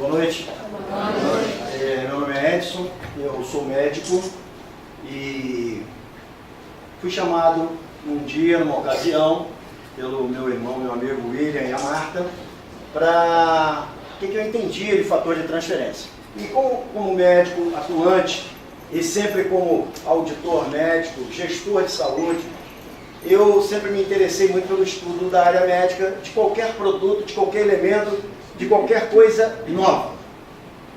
Boa noite. Boa noite. Meu nome é Edson, eu sou médico e fui chamado um dia, numa ocasião, pelo meu irmão, meu amigo William e a Marta, para o que eu entendia de fator de transferência. E como médico atuante e sempre como auditor médico, gestor de saúde, eu sempre me interessei muito pelo estudo da área médica, de qualquer produto, de qualquer elemento, de qualquer coisa nova.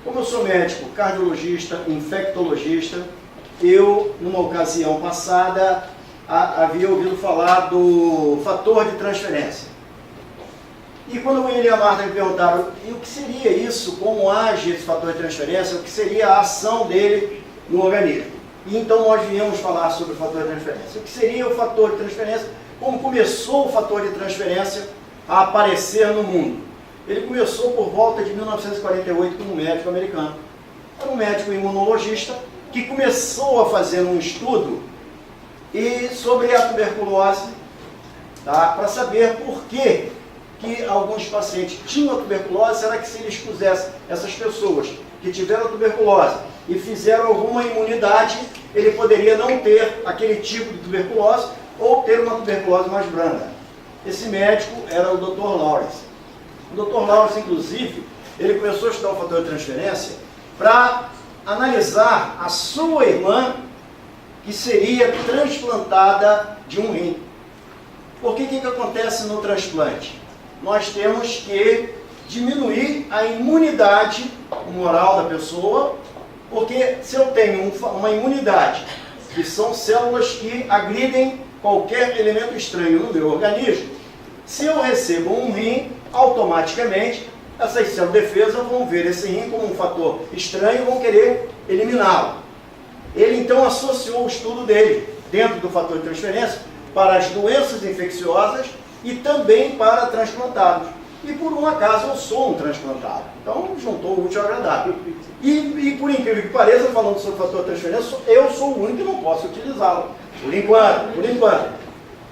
Como eu sou médico, cardiologista, infectologista, eu, numa ocasião passada, havia ouvido falar do fator de transferência. E quando o William e a Marta me perguntaram e o que seria isso, como age esse fator de transferência, o que seria a ação dele no organismo. E então nós viemos falar sobre o fator de transferência. O que seria o fator de transferência, como começou o fator de transferência a aparecer no mundo. Ele começou por volta de 1948 com um médico americano. Era um médico imunologista que começou a fazer um estudo sobre a tuberculose, tá? Para saber por que alguns pacientes tinham a tuberculose. Será que se ele expusesse essas pessoas que tiveram a tuberculose e fizeram alguma imunidade, ele poderia não ter aquele tipo de tuberculose ou ter uma tuberculose mais branda. Esse médico era o Dr. Lawrence. O Dr. Lawrence, inclusive, ele começou a estudar o fator de transferência para analisar a sua irmã, que seria transplantada de um rim. Porque o que acontece no transplante? Nós temos que diminuir a imunidade humoral da pessoa, porque se eu tenho uma imunidade, que são células que agridem qualquer elemento estranho no meu organismo, se eu recebo um rim, automaticamente essas células de defesa vão ver esse rim como um fator estranho e vão querer eliminá-lo. Ele então associou o estudo dele, dentro do fator de transferência, para as doenças infecciosas e também para transplantados. E por um acaso eu sou um transplantado. Então juntou o útil ao agradável. E por incrível que pareça, falando sobre o fator de transferência, eu sou o único que não posso utilizá-lo. Por enquanto.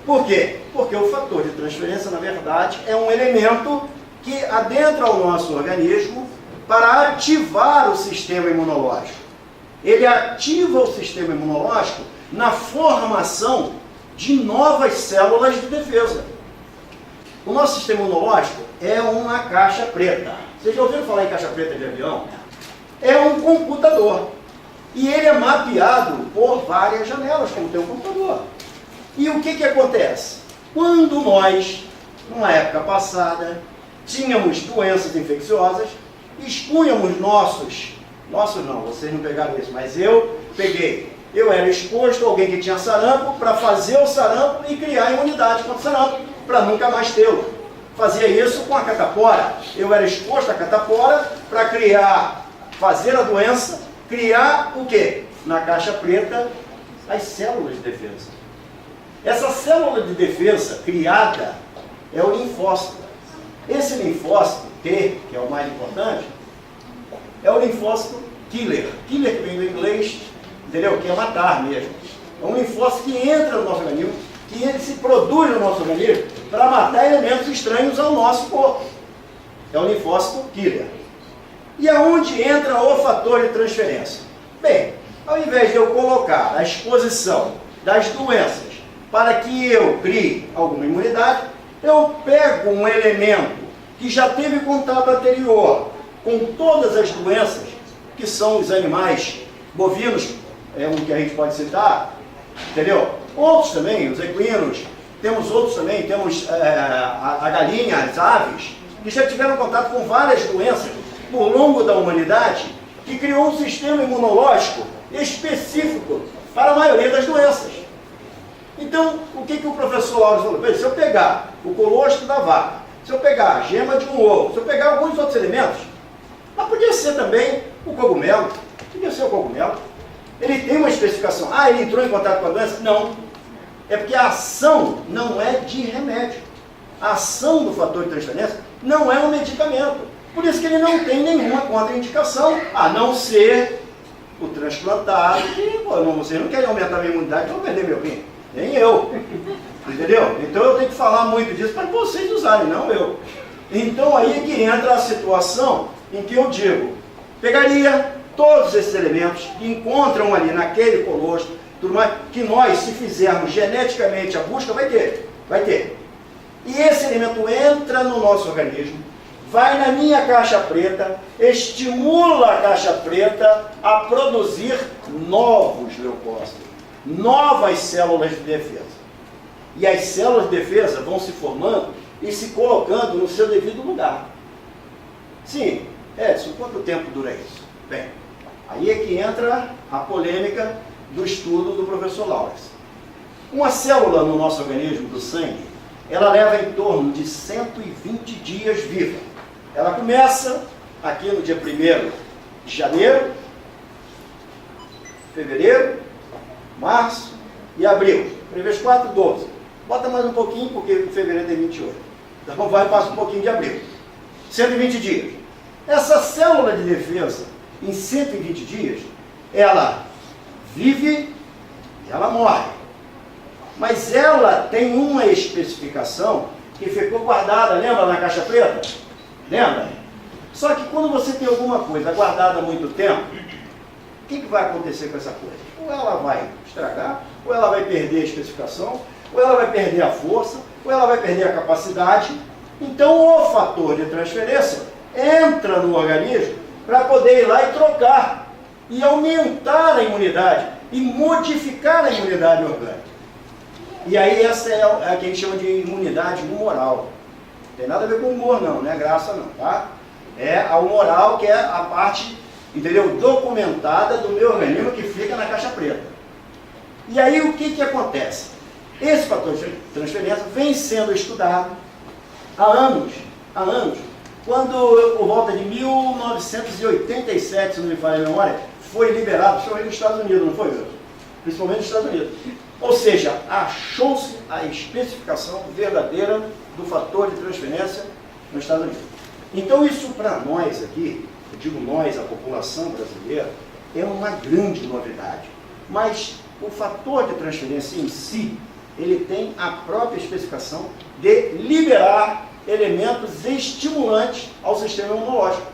Por quê? Porque o fator de transferência, na verdade, é um elemento que adentra o nosso organismo para ativar o sistema imunológico. Ele ativa o sistema imunológico na formação de novas células de defesa. O nosso sistema imunológico é uma caixa preta. Vocês já ouviram falar em caixa preta de avião? É um computador. E ele é mapeado por várias janelas, como tem um computador. E o que acontece? Quando nós, numa época passada, tínhamos doenças infecciosas, expunhamos nossos não, vocês não pegaram isso, mas eu peguei. Eu era exposto a alguém que tinha sarampo para fazer o sarampo e criar imunidade contra o sarampo, para nunca mais tê-lo. Fazia isso com a catapora. Eu era exposto à catapora para fazer a doença, criar o quê? Na caixa preta, as células de defesa. Essa célula de defesa criada é o linfócito. Esse linfócito T, que é o mais importante, é o linfócito killer. Killer que vem do inglês, entendeu? Que é matar mesmo. É um linfócito que entra no nosso organismo, que ele se produz no nosso organismo para matar elementos estranhos ao nosso corpo. É o linfócito killer. E aonde entra o fator de transferência? Bem, ao invés de eu colocar a exposição das doenças para que eu crie alguma imunidade, eu pego um elemento que já teve contato anterior com todas as doenças, que são os animais bovinos, é um que a gente pode citar, entendeu? Outros também, os equinos, temos outros também, temos a galinha, as aves, que já tiveram contato com várias doenças por longo da humanidade, que criou um sistema imunológico específico para a maioria das doenças. Então, o que o professor Lawrence falou? Se eu pegar o colostro da vaca, se eu pegar a gema de um ovo, se eu pegar alguns outros elementos, mas podia ser também o cogumelo, podia ser o cogumelo. Ele tem uma especificação. Ah, ele entrou em contato com a doença? Não. É porque a ação não é de remédio. A ação do fator de transferência não é um medicamento. Por isso que ele não tem nenhuma contraindicação, a não ser o transplantado, que vocês não querem aumentar a minha imunidade, eu vou perder meu rim. Nem eu. Entendeu? Então eu tenho que falar muito disso para vocês usarem, não eu. Então aí é que entra a situação em que eu digo, pegaria todos esses elementos que encontram ali naquele colostro, tudo mais, que nós, se fizermos geneticamente a busca, vai ter. E esse elemento entra no nosso organismo, vai na minha caixa preta, estimula a caixa preta a produzir novos leucócitos, novas células de defesa. E as células de defesa vão se formando e se colocando no seu devido lugar. Sim, Edson, quanto tempo dura isso? Bem, aí é que entra a polêmica do estudo do professor Lawrence. Uma célula no nosso organismo, do sangue, ela leva em torno de 120 dias viva. Ela começa aqui no dia 1º de janeiro, fevereiro, março e abril. 1 vezes 4, 12. Bota mais um pouquinho, porque fevereiro tem 28. Então vai, passa um pouquinho de abril. 120 dias. Essa célula de defesa, em 120 dias, ela vive e ela morre. Mas ela tem uma especificação que ficou guardada, lembra na caixa preta? Lembra? Só que quando você tem alguma coisa guardada há muito tempo, o que vai acontecer com essa coisa? Ou ela vai estragar, ou ela vai perder a especificação, ou ela vai perder a força, ou ela vai perder a capacidade. Então o fator de transferência entra no organismo para poder ir lá e trocar, e aumentar a imunidade, e modificar a imunidade orgânica. E aí essa é a que a gente chama de imunidade humoral. Não tem nada a ver com humor não, não é graça não, tá? É a humoral, que é a parte, entendeu, documentada do meu organismo, que fica na caixa preta. E aí o que acontece? Esse fator de transferência vem sendo estudado há anos, quando por volta de 1987, se não me falha a memória, foi liberado, principalmente nos Estados Unidos, não foi, Wilson? Principalmente nos Estados Unidos. Ou seja, achou-se a especificação verdadeira do fator de transferência nos Estados Unidos. Então isso para nós aqui, eu digo nós, a população brasileira, é uma grande novidade. Mas o fator de transferência em si, ele tem a própria especificação de liberar elementos estimulantes ao sistema imunológico.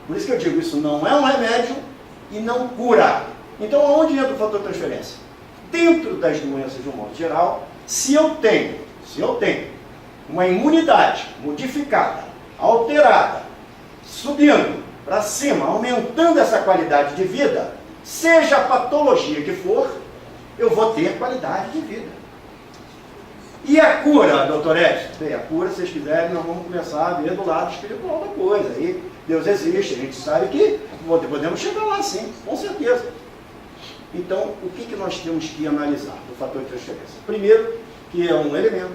Por isso que eu digo, isso não é um remédio e não cura. Então, aonde entra o fator de transferência? Dentro das doenças de um modo geral, se eu tenho uma imunidade modificada, alterada, subindo para cima, aumentando essa qualidade de vida, seja a patologia que for, eu vou ter qualidade de vida. E a cura, doutor Edson? Bem, a cura, se vocês quiserem, nós vamos começar a ver do lado espiritual da coisa. Aí Deus existe, a gente sabe que podemos chegar lá sim, com certeza. Então, o que nós temos que analisar do fator de transferência? Primeiro, que é um elemento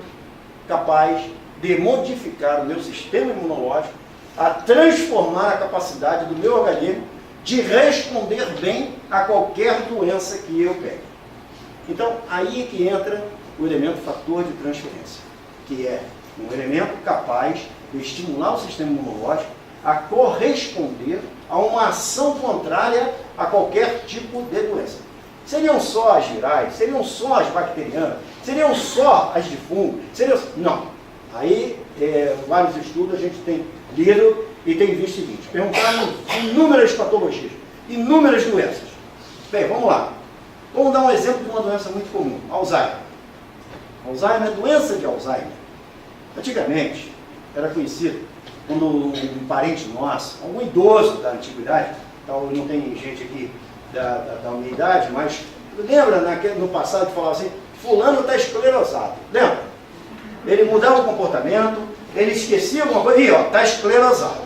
capaz de modificar o meu sistema imunológico, a transformar a capacidade do meu organismo de responder bem a qualquer doença que eu pegue. Então, aí é que entra o elemento fator de transferência, que é um elemento capaz de estimular o sistema imunológico a corresponder a uma ação contrária a qualquer tipo de doença. Seriam só as virais, seriam só as bacterianas, seriam só as de fungo, não. Aí, vários estudos a gente tem lido e tem visto o seguinte, perguntaram inúmeras patologias, inúmeras doenças. Bem, vamos lá. Vamos dar um exemplo de uma doença muito comum, Alzheimer. Alzheimer, doença de Alzheimer. Antigamente, era conhecido quando um parente nosso, algum idoso da antiguidade, tal, não tem gente aqui da minha idade, mas lembra no passado que falava assim, fulano está esclerosado, lembra? Ele mudava o comportamento, ele esquecia alguma coisa, e está esclerosado.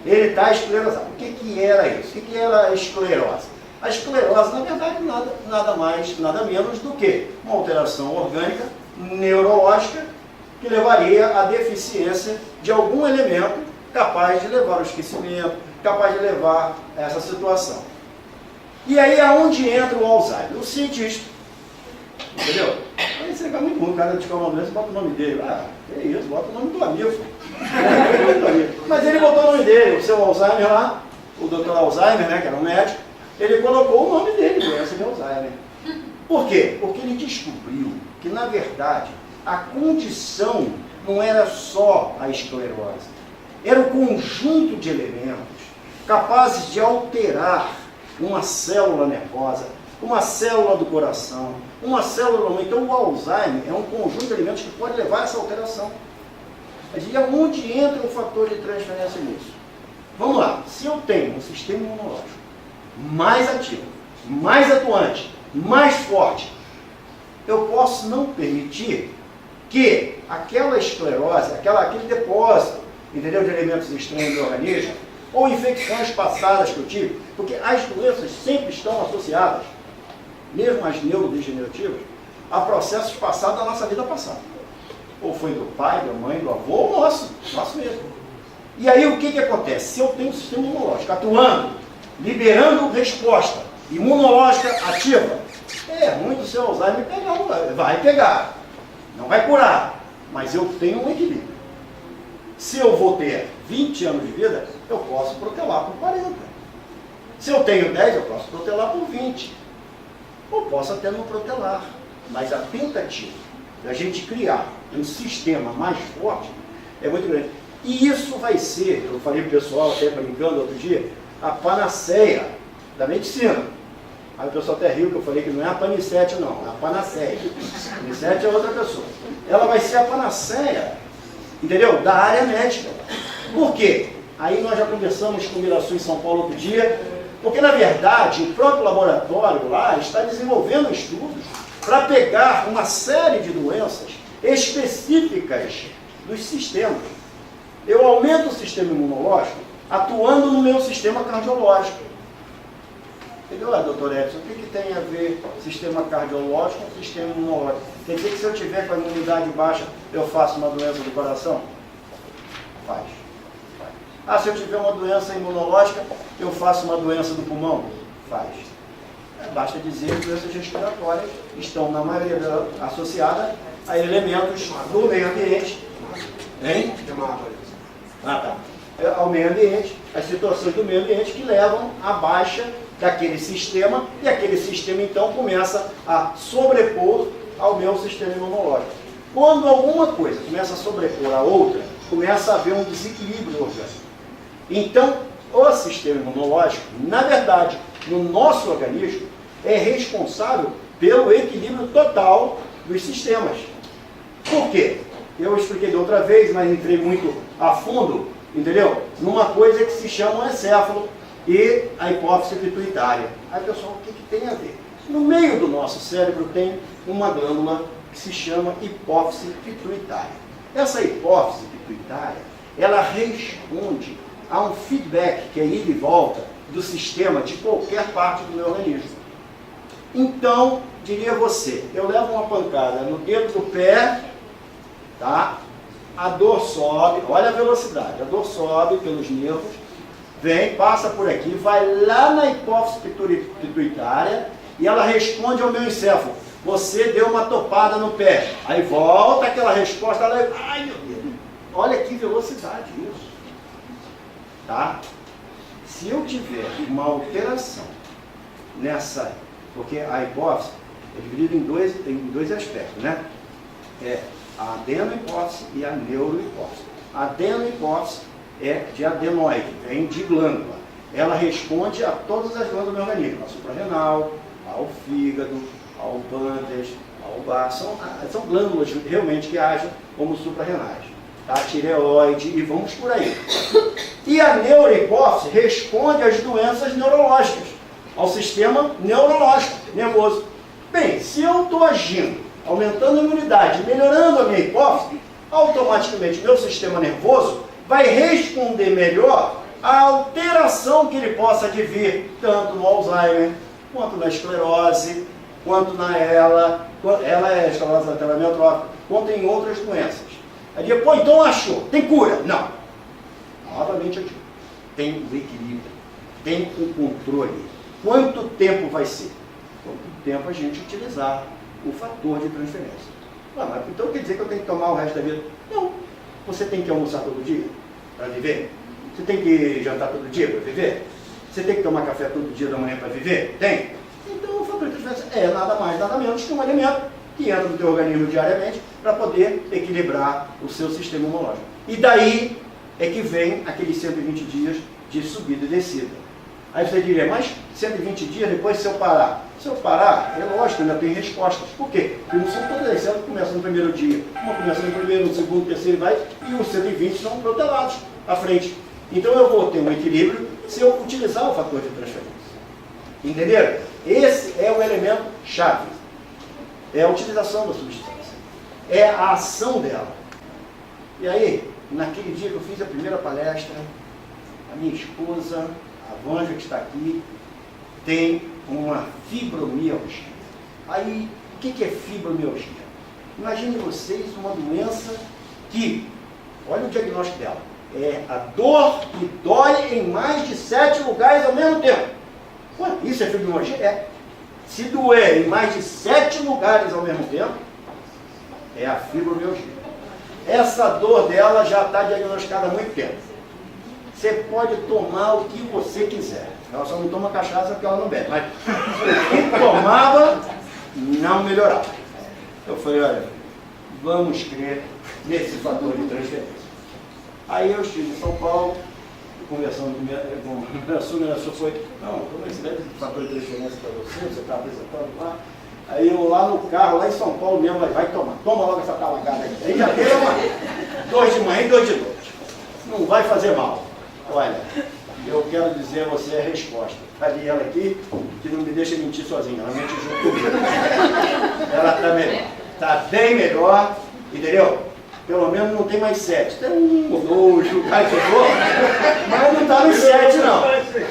Ele está esclerosado. O que era isso? O que era a esclerose? A esclerose, na verdade, nada mais, nada menos do que uma alteração orgânica, neurológica, que levaria à deficiência de algum elemento capaz de levar ao esquecimento, capaz de levar a essa situação. E aí, aonde entra o Alzheimer? O cientista. Entendeu? Aí você fica muito bom, o cara descobre uma doença, bota o nome dele. Ah, é isso, bota o nome do amigo. Mas ele botou o nome dele, o seu Alzheimer lá, o Dr. Alzheimer, né, que era um médico, ele colocou o nome dele, doença de Alzheimer. Por quê? Porque ele descobriu que, na verdade, a condição não era só a esclerose, era o conjunto de elementos capazes de alterar uma célula nervosa, uma célula do coração, uma célula... Então o Alzheimer é um conjunto de elementos que pode levar a essa alteração. E onde entra o fator de transferência nisso? Vamos lá, se eu tenho um sistema imunológico mais ativo, mais atuante, mais forte, eu posso não permitir que aquela esclerose, aquele depósito, entendeu, de elementos estranhos do organismo, ou infecções passadas que eu tive, porque as doenças sempre estão associadas, mesmo as neurodegenerativas, a processos passados da nossa vida passada. Ou foi do pai, da mãe, do avô, ou nosso mesmo. E aí o que acontece? Se eu tenho um sistema imunológico atuando, liberando resposta imunológica ativa, é ruim do seu Alzheimer pegar, vai pegar, não vai curar, mas eu tenho um equilíbrio. Se eu vou ter 20 anos de vida, eu posso protelar por 40. Se eu tenho 10, eu posso protelar por 20. Ou posso até não protelar. Mas a tentativa da gente criar um sistema mais forte é muito grande. E isso vai ser, eu falei para o pessoal, até brincando outro dia, a panaceia da medicina. Aí o pessoal até riu que eu falei que não é a panicete não, é a panaceia. A panicete é outra pessoa. Ela vai ser a panaceia, entendeu? Da área médica. Por quê? Aí nós já conversamos com o Miraçu em São Paulo outro dia, porque na verdade o próprio laboratório lá está desenvolvendo estudos para pegar uma série de doenças específicas dos sistemas. Eu aumento o sistema imunológico atuando no meu sistema cardiológico. Entendeu, doutor Edson? O que tem a ver sistema cardiológico com sistema imunológico? Quer dizer que se eu tiver com a imunidade baixa, eu faço uma doença do coração? Faz. Ah, se eu tiver uma doença imunológica, eu faço uma doença do pulmão? Faz. Basta dizer que doenças respiratórias estão, na maioria delas, associadas a elementos do meio ambiente. Hein? Ao meio ambiente, as situações do meio ambiente que levam à baixa daquele sistema, e aquele sistema então começa a sobrepor ao meu sistema imunológico. Quando alguma coisa começa a sobrepor a outra, começa a haver um desequilíbrio orgânico. Então, o sistema imunológico, na verdade, no nosso organismo, é responsável pelo equilíbrio total dos sistemas. Por quê? Eu expliquei da outra vez, mas entrei muito a fundo, entendeu? Numa coisa que se chama o encéfalo e a hipófise pituitária. Aí, pessoal, o que tem a ver? No meio do nosso cérebro tem uma glândula que se chama hipófise pituitária. Essa hipófise pituitária, ela responde a um feedback que é ida e volta do sistema de qualquer parte do meu organismo. Então, diria você, eu levo uma pancada no dedo do pé, tá? A dor sobe, olha a velocidade, a dor sobe pelos nervos, vem, passa por aqui, vai lá na hipófise pituitária e ela responde ao meu encéfalo. Você deu uma topada no pé. Aí volta aquela resposta, ela... ai meu Deus, olha que velocidade isso. Tá? Se eu tiver uma alteração nessa, porque a hipófise é dividida em dois aspectos, né? É a adenohipófise e a neurohipófise. A adenohipófise é de adenoide, vem de glândula. Ela responde a todas as glândulas do meu organismo, a suprarrenal, ao fígado, ao pâncreas, ao baço. São glândulas realmente que agem como suprarrenais. A tireoide e vamos por aí. E a neurohipófise responde às doenças neurológicas, ao sistema neurológico, nervoso. Bem, se eu estou agindo, aumentando a imunidade, melhorando a minha hipófise, automaticamente meu sistema nervoso vai responder melhor à alteração que ele possa advir, tanto no Alzheimer, quanto na esclerose, quanto na ela é esclerose lateral amiotrófica, quanto em outras doenças. Aí depois, então achou, tem cura? Não. Novamente eu digo, tem o equilíbrio, tem o controle. Quanto tempo vai ser? Quanto tempo a gente utilizar o fator de transferência. Mas então quer dizer que eu tenho que tomar o resto da vida? Não. Você tem que almoçar todo dia para viver? Você tem que jantar todo dia para viver? Você tem que tomar café todo dia da manhã para viver? Tem. Então o fator de transferência é nada mais, nada menos que um alimento que entra no teu organismo diariamente para poder equilibrar o seu sistema imunológico. E daí é que vem aqueles 120 dias de subida e descida. Aí você diria, mas 120 dias depois se eu parar? Se eu parar, é lógico, ainda tem respostas. Por quê? Porque não são todas as células que começam no primeiro dia. Uma começa no primeiro, no segundo, no terceiro vai, e os 120 são protelados à frente. Então eu vou ter um equilíbrio se eu utilizar o fator de transferência. Entenderam? Esse é o elemento chave. É a utilização da substância. É a ação dela. E aí, naquele dia que eu fiz a primeira palestra, a minha esposa, a Vânia, que está aqui, tem uma fibromialgia. Aí, o que é fibromialgia? Imagine vocês uma doença que, olha o diagnóstico dela, é a dor que dói em mais de 7 lugares ao mesmo tempo. Ué, isso é fibromialgia? É. Se doer em mais de 7 lugares ao mesmo tempo, é a fibromialgia. Essa dor dela já está diagnosticada há muito tempo. Você pode tomar o que você quiser. Ela só não toma cachaça porque ela não bebe. Mas quem tomava, não melhorava. Eu falei, olha, vamos crer nesse fator de transferência. Aí eu estive em São Paulo, conversando com a sua foi, não, como é que deve fator de transferência para você está apresentando lá. Aí eu lá no carro, lá em São Paulo mesmo, vai tomar, toma logo essa talagada aí. Aí já deu uma, 2 de manhã e 2 de noite. Não vai fazer mal. Olha, eu quero dizer a você a resposta. Está ali ela aqui, que não me deixa mentir sozinha, ela mente junto comigo. Ela está melhor, está bem melhor, entendeu? Pelo menos não tem mais 7. Tem 1 ou 2 lugares que eu vou, mas não está nos 7 não.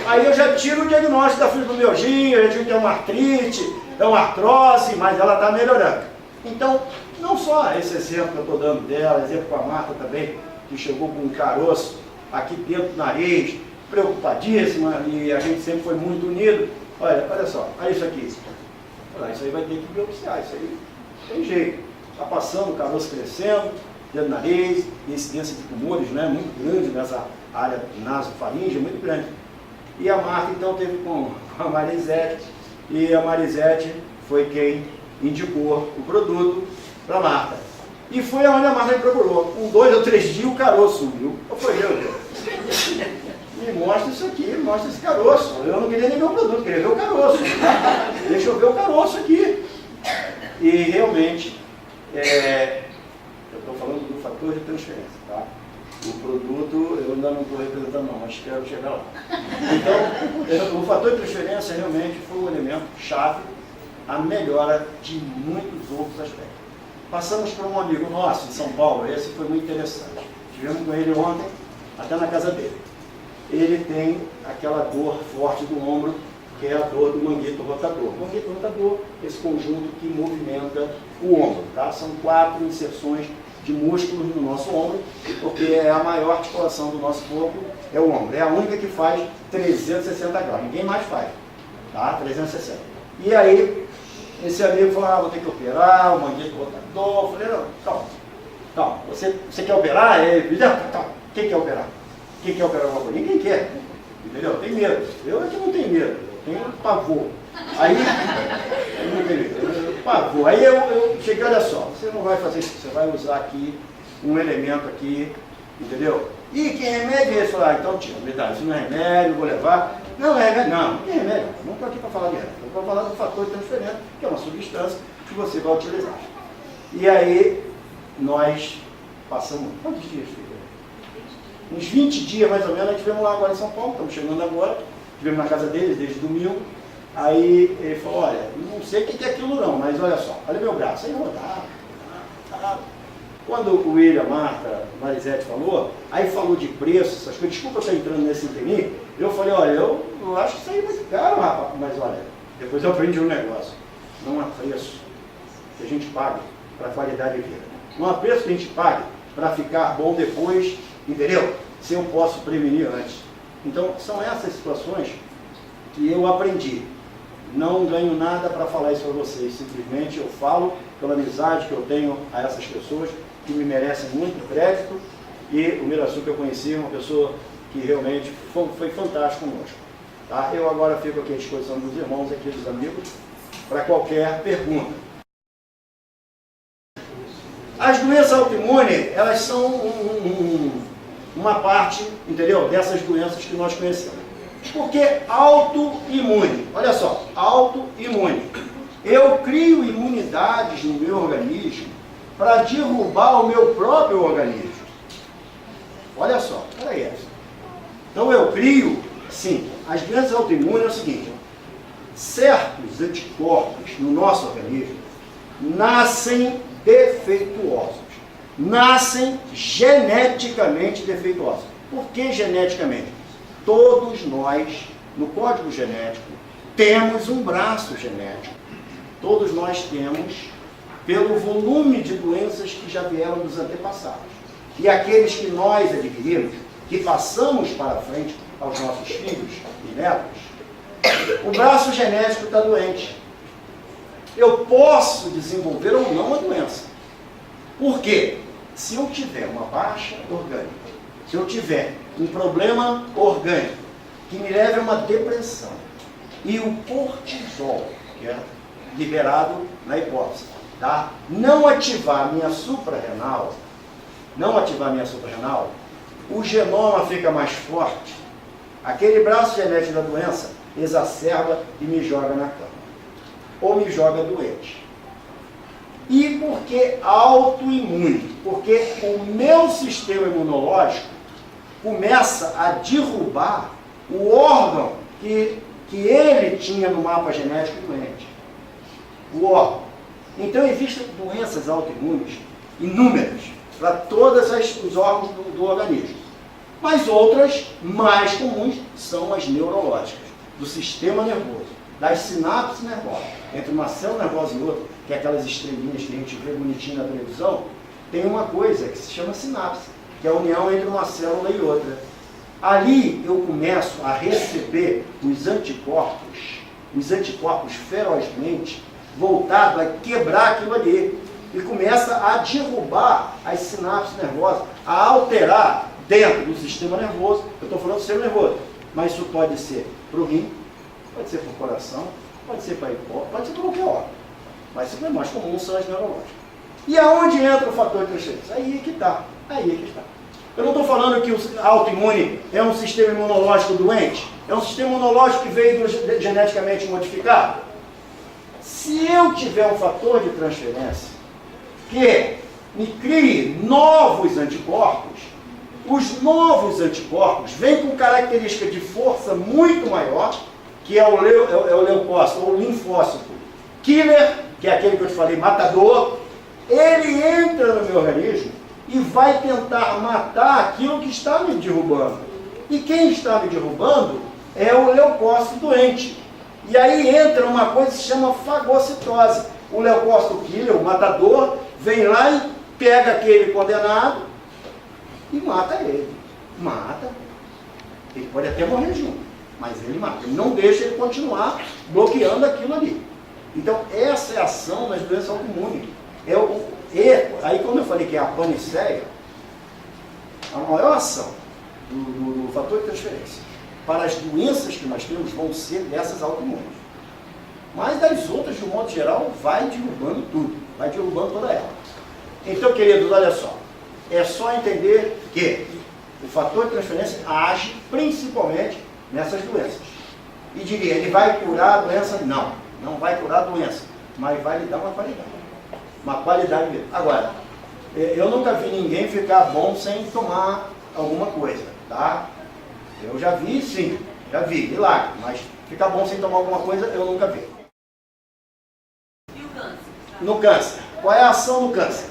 Aí eu já tiro o diagnóstico da fibromialgia, eu digo que é uma artrite, é uma artrose, mas ela está melhorando. Então, não só esse exemplo que eu estou dando dela, exemplo com a Marta também, que chegou com um caroço aqui dentro do nariz, preocupadíssima, e a gente sempre foi muito unido. Olha só, olha isso aqui. Olha, isso aí vai ter que biopsiar, isso aí tem jeito. Está passando, o caroço crescendo, dentro do nariz, incidência de tumores, né, muito grande nessa área nasofaríngea, muito grande. E a Marta então teve com a Marisete, e a Marisete foi quem indicou o produto para a Marta. E foi aonde a Marta me procurou. Com 2 ou 3 dias o caroço sumiu. Eu falei, meu Deus, me mostra isso aqui, me mostra esse caroço. Eu não queria nem ver o produto, queria ver o caroço. Deixa eu ver o caroço aqui. E realmente, eu estou falando do fator de transferência, tá? O produto eu ainda não estou representando não, mas quero chegar lá. Então, o fator de transferência realmente foi um elemento chave à melhora de muitos outros aspectos. Passamos para um amigo nosso em São Paulo, esse foi muito interessante. Tivemos com ele ontem, até na casa dele. Ele tem aquela dor forte do ombro, que é a dor do manguito rotador. O manguito rotador, esse conjunto que movimenta o ombro, tá? São 4 inserções de músculos no nosso ombro, porque é a maior articulação do nosso corpo, é o ombro. É a única que faz 360 graus, ninguém mais faz, tá? 360. E aí, esse amigo falou, vou ter que operar, o manguito rotador. Eu falei, não, calma, você quer operar? Calma, quem quer operar? Quem quer operar alguma coisa? Ninguém quer, entendeu? Tem medo. Eu é que não tenho medo, eu tenho pavor. Aí, eu não tenho medo, pavor. Aí eu cheguei, olha só, você não vai fazer isso, você vai usar aqui um elemento aqui, entendeu? E que remédio é esse? Então tira, verdade, isso não é remédio, vou levar. Não é remédio, não é remédio. Não estou aqui para falar de remédio, estou para falar do fator de transferência, que é uma substância que você vai utilizar. E aí, nós passamos, quantos dias, filho? Uns 20 dias mais ou menos, nós estivemos lá agora em São Paulo, estamos chegando agora, estivemos na casa deles desde domingo. Aí ele falou, olha, não sei o que é aquilo não, mas olha só, olha meu braço, aí rodava. Quando o William, Marta, Marisete falou, aí falou de preço, essas coisas, desculpa eu estar entrando nesse interim, eu falei, olha, eu acho que isso aí é muito caro, rapaz, mas olha, depois eu aprendi um negócio, não há preço que a gente pague para qualidade de vida, não há preço que a gente pague para ficar bom depois, entendeu? Se eu posso prevenir antes. Então, são essas situações que eu aprendi. Não ganho nada para falar isso para vocês, simplesmente eu falo pela amizade que eu tenho a essas pessoas que me merecem muito crédito, e o Miraçu que eu conheci é uma pessoa que realmente foi fantástico conosco. Tá? Eu agora fico aqui à disposição dos irmãos, aqui dos amigos, para qualquer pergunta. As doenças autoimunes, elas são uma parte, entendeu, dessas doenças que nós conhecemos. Porque autoimune, olha só, autoimune. Eu crio imunidades no meu organismo para derrubar o meu próprio organismo. Olha só, peraí. Então eu crio, sim, as doenças autoimunes é o seguinte, certos anticorpos no nosso organismo nascem defeituosos, nascem geneticamente defeituosos. Por que geneticamente? Todos nós, no código genético, temos um braço genético. Todos nós temos, pelo volume de doenças que já vieram dos antepassados. E aqueles que nós adquirimos, que passamos para frente aos nossos filhos e netos, o braço genético está doente. Eu posso desenvolver ou não a doença. Por quê? Se eu tiver uma baixa orgânica, se eu tiver um problema orgânico que me leve a uma depressão, e o cortisol, que é liberado na hipófise, tá? não ativar minha suprarrenal, o genoma fica mais forte, aquele braço genético da doença exacerba e me joga na cama, ou me joga doente. E por que autoimune? Porque o meu sistema imunológico começa a derrubar o órgão que ele tinha no mapa genético doente. O órgão. Então existem doenças autoimunes inúmeras para todos os órgãos do organismo. Mas outras mais comuns são as neurológicas, do sistema nervoso, das sinapses nervosas. Entre uma célula nervosa e outra, que é aquelas estrelinhas que a gente vê bonitinho na televisão, tem uma coisa que se chama sinapse, que é a união entre uma célula e outra. Ali eu começo a receber os anticorpos ferozmente voltados a quebrar aquilo ali. E começa a derrubar as sinapses nervosas, a alterar dentro do sistema nervoso. Eu estou falando do sistema nervoso, mas isso pode ser para o rim, pode ser para o coração, pode ser para a hipófise, pode ser para qualquer órgão. Mas o mais comum são as neurológicas. E aonde entra o fator de transferência? Aí é que está. Eu não estou falando que o autoimune é um sistema imunológico doente, é um sistema imunológico que veio geneticamente modificado. Se eu tiver um fator de transferência que me crie novos anticorpos, os novos anticorpos vêm com característica de força muito maior, que é o leucócito, ou linfócito killer, que é aquele que eu te falei, matador. Ele entra no meu organismo e vai tentar matar aquilo que está me derrubando. E quem está me derrubando é o leucócito doente. E aí entra uma coisa que se chama fagocitose. O leucócito killer, o matador, vem lá e pega aquele condenado e mata ele. Mata. Ele pode até morrer junto, mas ele mata. Ele não deixa ele continuar bloqueando aquilo ali. Então, essa é a ação das doenças autoimunes. Aí, quando eu falei que é a paniceia, a maior ação do fator de transferência para as doenças que nós temos vão ser dessas autoimunes. Mas das outras, de um modo geral, vai derrubando tudo, vai derrubando toda ela. Então, queridos, olha só, é só entender que o fator de transferência age principalmente nessas doenças. E diria, ele vai curar a doença? Não, não vai curar a doença, mas vai lhe dar uma qualidade de vida. Agora, eu nunca vi ninguém ficar bom sem tomar alguma coisa, tá? Eu já vi, sim, milagre, mas ficar bom sem tomar alguma coisa eu nunca vi. E o câncer? No câncer, qual é a ação no câncer?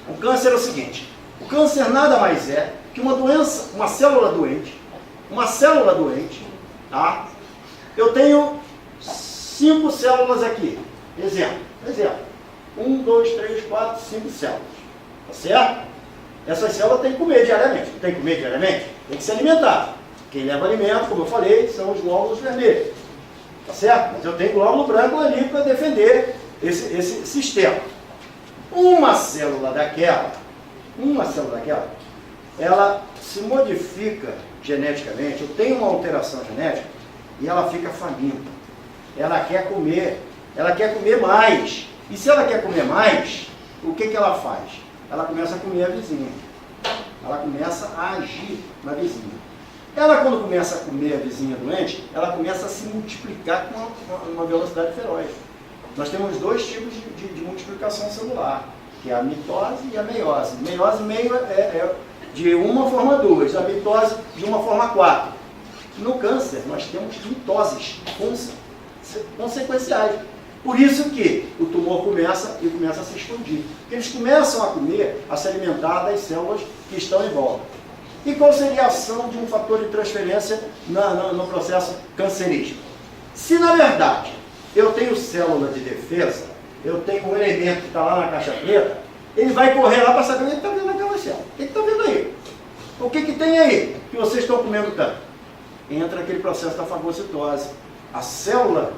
O câncer é o seguinte, o câncer nada mais é que uma doença, uma célula doente, tá? Eu tenho 5 células aqui, exemplo. 1, 2, 3, 4, 5 células, tá certo? Essas células têm que comer diariamente. Tem que comer diariamente? Tem que se alimentar. Quem leva alimento, como eu falei, são os glóbulos vermelhos, tá certo? Mas eu tenho glóbulo branco ali para defender esse sistema. Uma célula daquela, ela se modifica geneticamente, eu tenho uma alteração genética e ela fica faminta. Ela quer comer mais. E se ela quer comer mais, o que ela faz? Ela começa a comer a vizinha. ela começa a agir na vizinha. Ela, quando começa a comer a vizinha doente, ela começa a se multiplicar com uma velocidade feroz. Nós temos dois tipos de multiplicação celular, que é a mitose e a meiose. Meiose meio é de uma forma 2, a mitose de uma forma 4. No câncer, nós temos mitoses consequenciais. Por isso que o tumor começa a se expandir. Porque eles começam a comer, a se alimentar das células que estão em volta. E qual seria a ação de um fator de transferência no processo cancerígeno? Se, na verdade, eu tenho célula de defesa, eu tenho um elemento que está lá na caixa preta, ele vai correr lá para saber o que está vendo naquela célula. O que está vendo aí? O que tem aí que vocês estão comendo tanto? Entra aquele processo da fagocitose. A célula,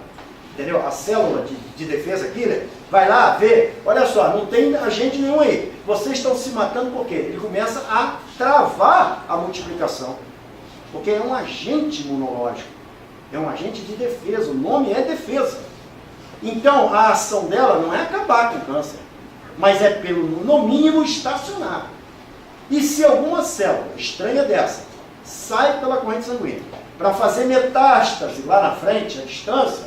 entendeu? A célula de defesa killer vai lá ver, olha só, não tem agente nenhum aí. Vocês estão se matando por quê? Ele começa a travar a multiplicação. Porque é um agente imunológico. É um agente de defesa. O nome é defesa. Então, a ação dela não é acabar com o câncer, mas é no mínimo, estacionar. E se alguma célula estranha dessa sai pela corrente sanguínea para fazer metástase lá na frente, à distância,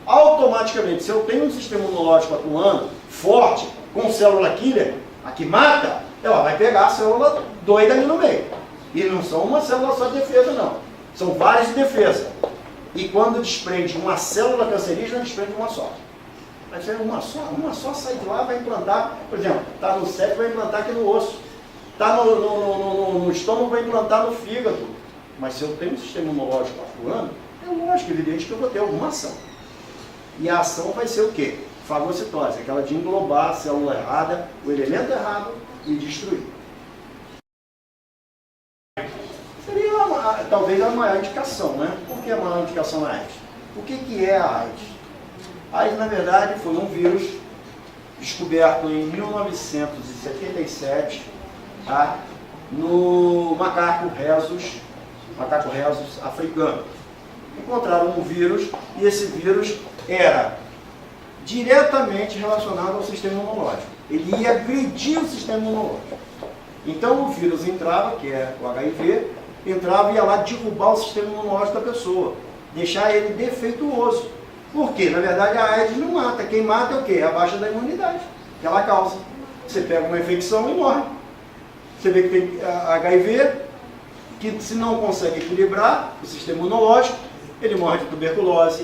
automaticamente, se eu tenho um sistema imunológico atuando forte, com célula killer, a que mata, ela vai pegar a célula doida ali no meio. E não são uma célula só de defesa, não. São várias de defesa. E quando desprende uma célula cancerígena, desprende uma só. Vai ser uma só sai de lá, vai implantar, por exemplo, está no cérebro, vai implantar aqui no osso. Está no estômago, vai implantar no fígado. Mas se eu tenho um sistema imunológico atuando, é lógico, evidente que eu vou ter alguma ação. E a ação vai ser o quê? Fagocitose, aquela de englobar a célula errada, o elemento errado e destruir. Seria talvez a maior indicação, né? Por que a maior indicação na AIDS? O que é a AIDS? A AIDS, na verdade, foi um vírus descoberto em 1977, tá? No macaco rhesus africano. Encontraram um vírus e esse vírus era diretamente relacionado ao sistema imunológico. Ele ia agredir o sistema imunológico. Então o vírus entrava, que é o HIV, entrava e ia lá derrubar o sistema imunológico da pessoa, deixar ele defeituoso. Por quê? Na verdade a AIDS não mata. Quem mata é o quê? É a baixa da imunidade que ela causa. Você pega uma infecção e morre. Você vê que tem HIV, que se não consegue equilibrar o sistema imunológico, ele morre de tuberculose,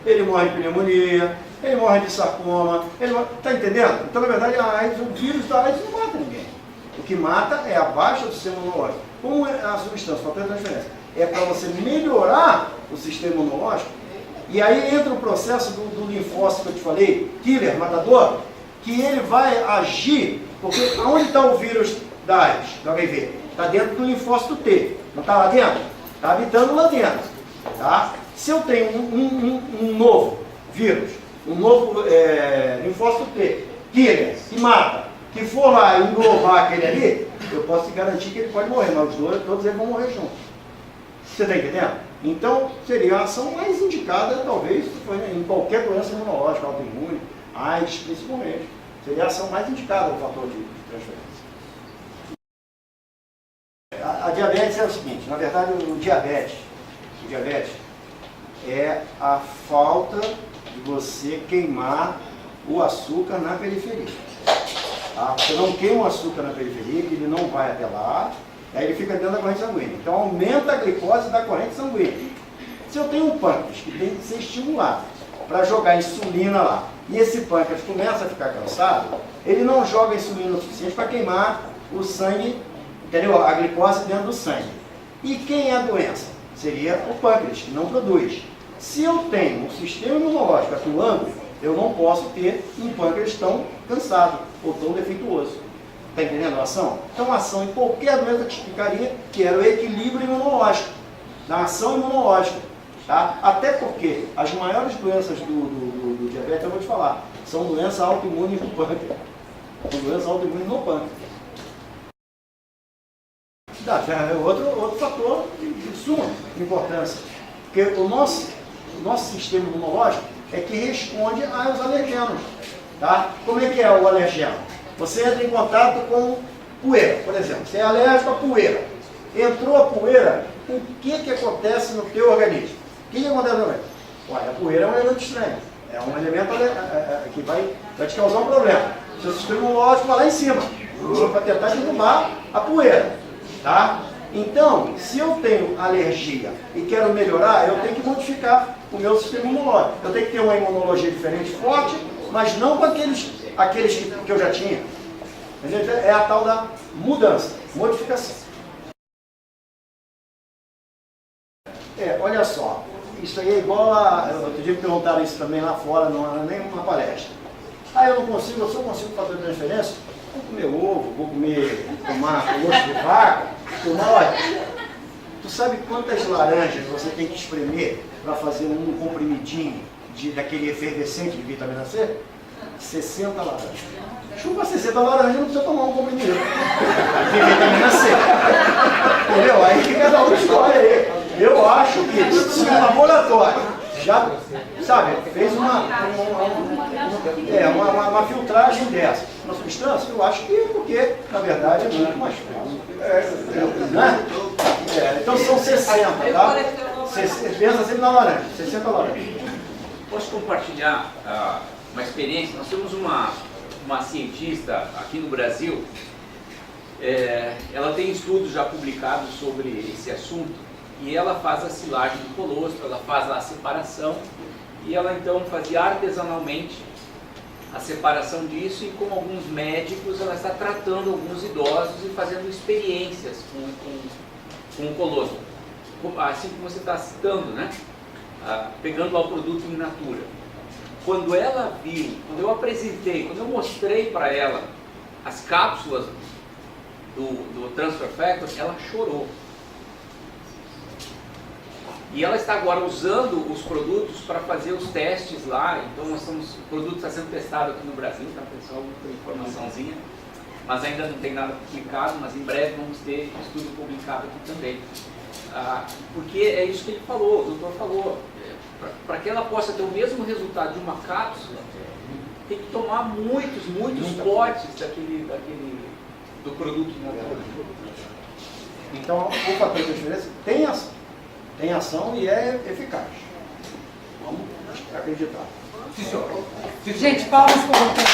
ele morre de pneumonia, ele morre de sarcoma, está entendendo? Então, na verdade, a AIDS, o vírus da AIDS não mata ninguém. O que mata é a baixa do sistema imunológico. Como é a substância, fator de transferência? É para você melhorar o sistema imunológico. E aí entra o processo do linfócito que eu te falei, killer, matador, que ele vai agir, porque aonde está o vírus da AIDS, do HIV? Está dentro do linfócito T. Não está lá dentro? Está habitando lá dentro. Tá? Se eu tenho um novo vírus, um novo linfócito T, killer, que mata, que for lá e englobar aquele ali, eu posso te garantir que ele pode morrer, mas os dois, todos eles vão morrer juntos. Você está entendendo? Então, seria a ação mais indicada, talvez, em qualquer doença imunológica, autoimune, AIDS principalmente. Seria a ação mais indicada, o fator de transferência. A diabetes é o seguinte, na verdade o diabetes é a falta de você queimar o açúcar na periferia. Tá? Você não queima o açúcar na periferia, que ele não vai até lá, aí ele fica dentro da corrente sanguínea. Então aumenta a glicose da corrente sanguínea. Se eu tenho um pâncreas que tem que ser estimulado para jogar insulina lá, e esse pâncreas começa a ficar cansado, ele não joga insulina o suficiente para queimar o sangue, entendeu? A glicose dentro do sangue. E quem é a doença? Seria o pâncreas, que não produz. Se eu tenho um sistema imunológico atuando, eu não posso ter um pâncreas tão cansado ou tão defeituoso. Está entendendo a ação? Então a ação em qualquer doença que explicaria que era o equilíbrio imunológico, da ação imunológica. Tá? Até porque as maiores doenças do diabetes, eu vou te falar, são doenças autoimunes no pâncreas. São doenças autoimunes no pâncreas. É outro fator de suma importância. Porque o nosso sistema imunológico é que responde aos alergenos. Tá? Como é que é o alergeno? Você entra em contato com Poeira, por exemplo. Você é alérgico à poeira. Entrou a poeira, o que acontece no teu organismo? O que acontece no organismo? Olha, a poeira é um elemento estranho. É um elemento que vai te causar um problema. Seu sistema imunológico vai lá em cima para tentar derrubar a poeira. Tá? Então, se eu tenho alergia e quero melhorar, eu tenho que modificar o meu sistema imunológico. Eu tenho que ter uma imunologia diferente, forte, mas não com aqueles que eu já tinha. Entendeu? É a tal da mudança, modificação. Olha só, isso aí é igual a... Outro dia me perguntaram isso também lá fora, não era nem uma palestra. Eu não consigo, eu só consigo fazer transferência, vou comer ovo, vou tomar osso de vaca, olha, tu sabe quantas laranjas você tem que espremer para fazer um comprimidinho daquele efervescente de vitamina C? 60 laranjas. Chupa 60 laranjas, não precisa tomar um comprimido de vitamina C. Entendeu? Aí fica da outra história aí. Eu acho que se o laboratório já, sabe, fez uma filtragem dessa, uma substância, eu acho que porque, na verdade, é muito mais fácil. Né? Então são 60, tá? Pensa sempre na laranja, 60 laranjas. Posso compartilhar uma experiência? Nós temos uma cientista aqui no Brasil, ela tem estudos já publicados sobre esse assunto, e ela faz a silagem do colostro, ela faz a separação, e ela então fazia artesanalmente a separação disso, e com alguns médicos ela está tratando alguns idosos e fazendo experiências com o colostro. Assim como você está citando, né? Pegando lá o produto in natura. Quando ela viu, quando eu apresentei, quando eu mostrei para ela as cápsulas do Transfer Factor, ela chorou. E ela está agora usando os produtos para fazer os testes lá. Então o produto está sendo testado aqui no Brasil, tá pessoal? Muita informaçãozinha. Mas ainda não tem nada publicado, mas em breve vamos ter estudo publicado aqui também. Porque é isso que ele falou, o doutor falou. Para que ela possa ter o mesmo resultado de uma cápsula, tem que tomar muitos potes do produto natural. Então, o fator de diferença tem ação e é eficaz. Vamos acreditar. Gente, palmas para o doutor.